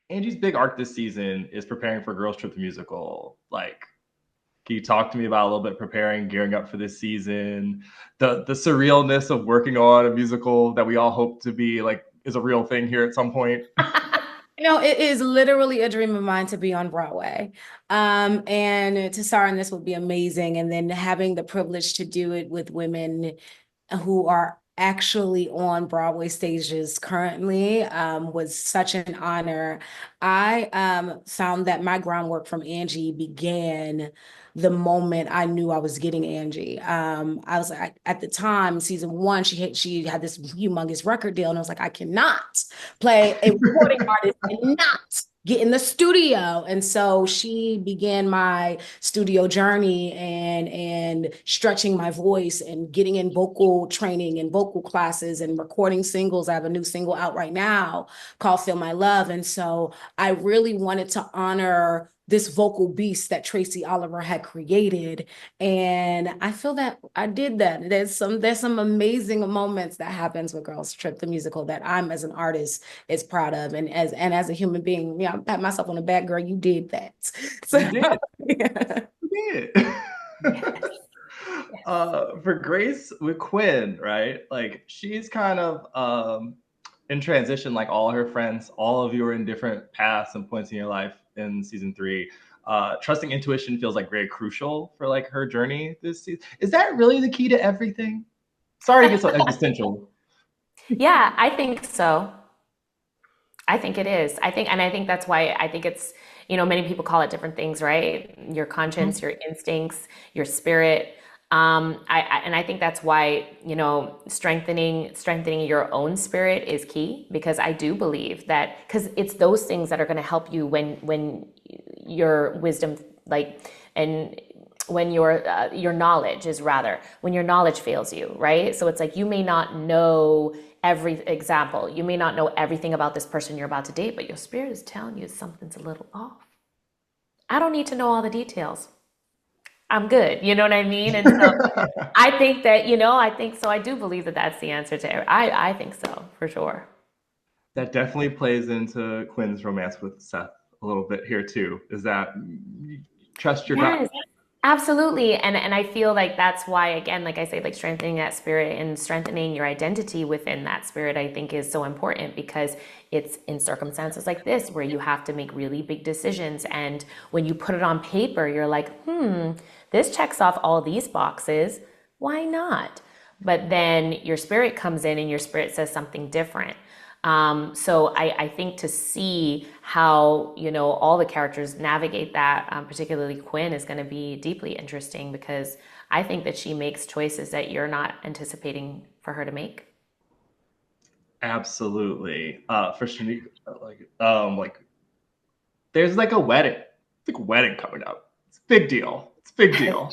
Angie's big arc this season is preparing for Girls Trip the Musical. Like, can you talk to me about a little bit preparing, gearing up for this season, the surrealness of working on a musical that we all hope to be like is a real thing here at some point? It is literally a dream of mine to be on Broadway. And to star in this would be amazing. And then having the privilege to do it with women who are actually on Broadway stages currently was such an honor. I found that my groundwork from Angie began the moment I knew I was getting Angie. I was like, at the time, season one, she had this humongous record deal, and I was like, I cannot play a recording artist and not get in the studio. And so she began my studio journey and stretching my voice and getting in vocal training and vocal classes and recording singles. I have a new single out right now called Feel My Love. And so I really wanted to honor this vocal beast that Tracy Oliver had created. And I feel that I did that. There's some amazing moments that happens with Girls Trip the Musical that I'm as an artist is proud of. And as a human being, I pat myself on the back, girl, you did that. So You did. yeah. You did. Yes. For Grace with Quinn, right? Like she's kind of in transition, like all her friends. All of you are in different paths and points in your life in season three. Trusting intuition feels like very crucial for like her journey this season. Is that really the key to everything? Sorry to get so existential. Yeah, I think so. I think it is. And I think that's why I think it's, many people call it different things, right? Your conscience, your instincts, your spirit. And I think that's why, strengthening your own spirit is key because I do believe that because it's those things that are going to help you when your wisdom and when your knowledge is rather when your knowledge fails you, right? So it's like you may not know you may not know everything about this person you're about to date, but your spirit is telling you something's a little off. I don't need to know all the details. I'm good. You know what I mean? And so I think that, I think so. I do believe that that's the answer to I think so, for sure. That definitely plays into Quinn's romance with Seth a little bit here too. Is that you trust your gut? Yes, absolutely. And I feel like that's why, again, like I say, like strengthening that spirit and strengthening your identity within that spirit, I think is so important because it's in circumstances like this where you have to make really big decisions. And when you put it on paper, you're like, this checks off all these boxes. Why not? But then your spirit comes in and your spirit says something different. So I think to see how, all the characters navigate that, particularly Quinn, is going to be deeply interesting because I think that she makes choices that you're not anticipating for her to make. Absolutely. For Shanique, like there's like a wedding. It's like a wedding coming up. It's a big deal. It's a big deal.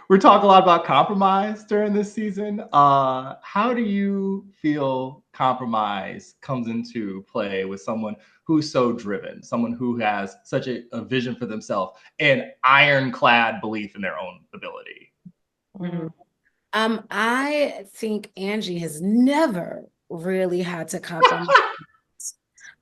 We talk a lot about compromise during this season. How do you feel compromise comes into play with someone who's so driven, someone who has such a vision for themselves and ironclad belief in their own ability? Mhm. I think Angie has never really had to compromise.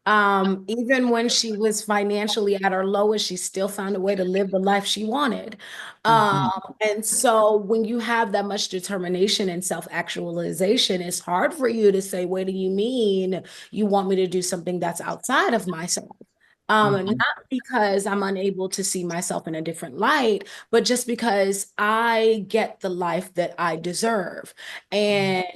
Even when she was financially at her lowest, she still found a way to live the life she wanted. Mhm. And so when you have that much determination and self-actualization, it's hard for you to say, what do you mean you want me to do something that's outside of myself? Mhm. Not because I'm unable to see myself in a different light, but just because I get the life that I deserve. And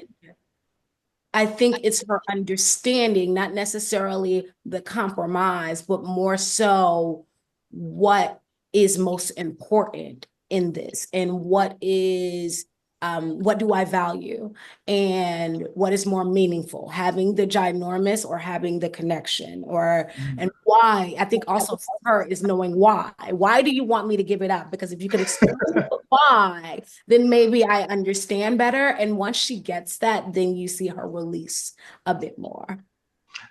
I think it's her understanding, not necessarily the compromise, but more so what is most important in this and what do I value and what is more meaningful, having the ginormous or having the connection or and why. I think also for her is knowing why. Why do you want me to give it up? Because if you could explain why, then maybe I understand better. And once she gets that, then you see her release a bit more.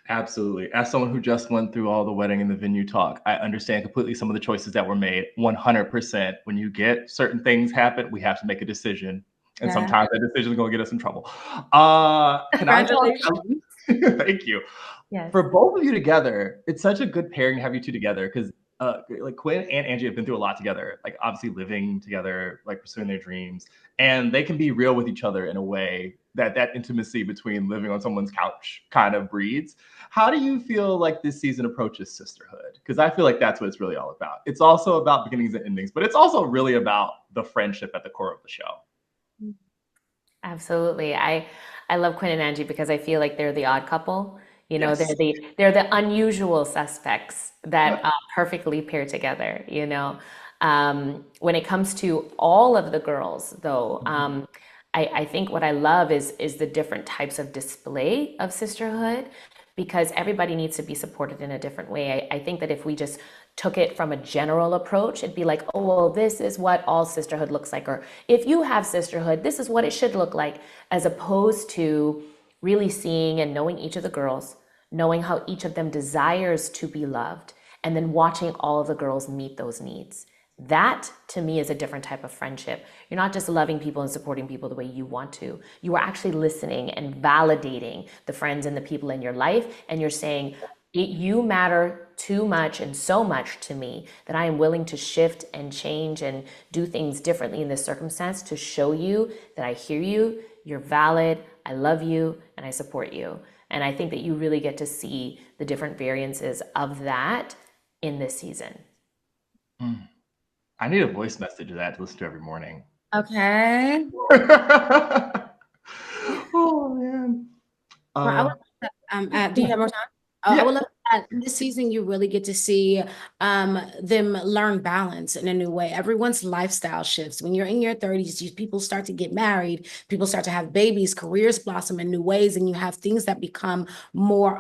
Absolutely. As someone who just went through all the wedding and the venue talk, I understand completely some of the choices that were made. 100%. When you get certain things happen, we have to make a decision. And Yeah. sometimes that decision is going to get us in trouble. Can I talk? Congratulations. Thank you. Yes. For both of you together, it's such a good pairing to have you two together because like Quinn and Angie have been through a lot together, like obviously living together, like pursuing their dreams, and they can be real with each other in a way that that intimacy between living on someone's couch kind of breeds. How do you feel like this season approaches sisterhood? Because I feel like that's what it's really all about. It's also about beginnings and endings, but it's also really about the friendship at the core of the show. Absolutely. I love Quinn and Angie because I feel like they're the odd couple. You know, Yes. they're the unusual suspects that Yep. perfectly pair together, you know. When it comes to all of the girls, though, I think what I love is the different types of display of sisterhood because everybody needs to be supported in a different way. I think that if we just took it from a general approach, it'd be like, oh, well, this is what all sisterhood looks like. Or if you have sisterhood, this is what it should look like, as opposed to really seeing and knowing each of the girls, knowing how each of them desires to be loved, and then watching all of the girls meet those needs. That to me is a different type of friendship. You're not just loving people and supporting people the way you want to. You are actually listening and validating the friends and the people in your life. And you're saying, you matter too much and so much to me that I am willing to shift and change and do things differently in this circumstance to show you that I hear you, you're valid, I love you, and I support you. And I think that you really get to see the different variances of that in this season. I need a voice message of that to listen to every morning. Okay. Oh man. Well, I would do you have more time? I Yeah. would love that this season you really get to see them learn balance in a new way. Everyone's lifestyle shifts. When you're in your 30s, people start to get married, people start to have babies, careers blossom in new ways, and you have things that become more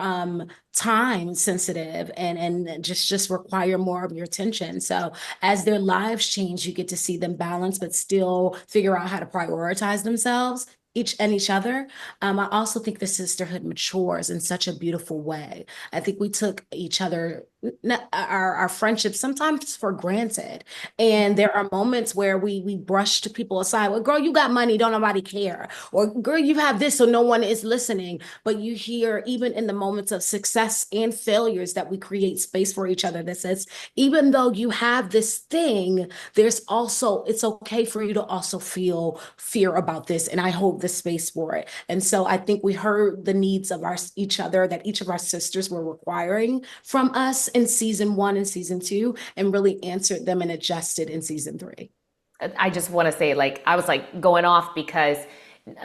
time sensitive and just require more of your attention. So as their lives change, you get to see them balance, but still figure out how to prioritize themselves each other. I also think the sisterhood matures in such a beautiful way. I think we took each other, our friendship sometimes for granted. And there are moments where we brushed people aside. Well, girl, you got money, don't nobody care. Or girl, you have this, so no one is listening. But you hear, even in the moments of success and failures, that we create space for each other that says, even though you have this thing, there's also, it's okay for you to also feel fear about this. And I hold the space for it. And so I think we heard the needs of each other that each of our sisters were requiring from us in season 1 and season 2, and really answered them and adjusted in season 3. I just want to say, like, I was like going off because,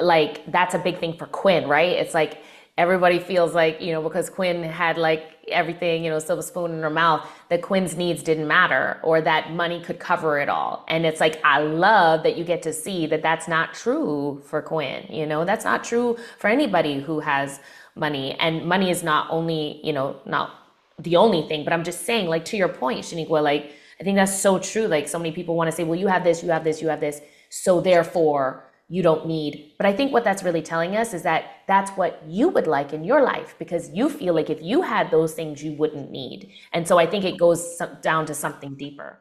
like, that's a big thing for Quinn, right? It's like everybody feels like, you know, because Quinn had like everything, you know, silver spoon in her mouth, that Quinn's needs didn't matter or that money could cover it all. And it's like, I love that you get to see that that's not true for Quinn. You know, that's not true for anybody who has money. And money is not only, you know, not the only thing, but I'm just saying, like, to your point, Shoniqua, like, I think that's so true. Like, so many people want to say, well, you have this, you have this, you have this, so therefore you don't need. But I think what that's really telling us is that that's what you would like in your life, because you feel like if you had those things, you wouldn't need. And so I think it goes down to something deeper.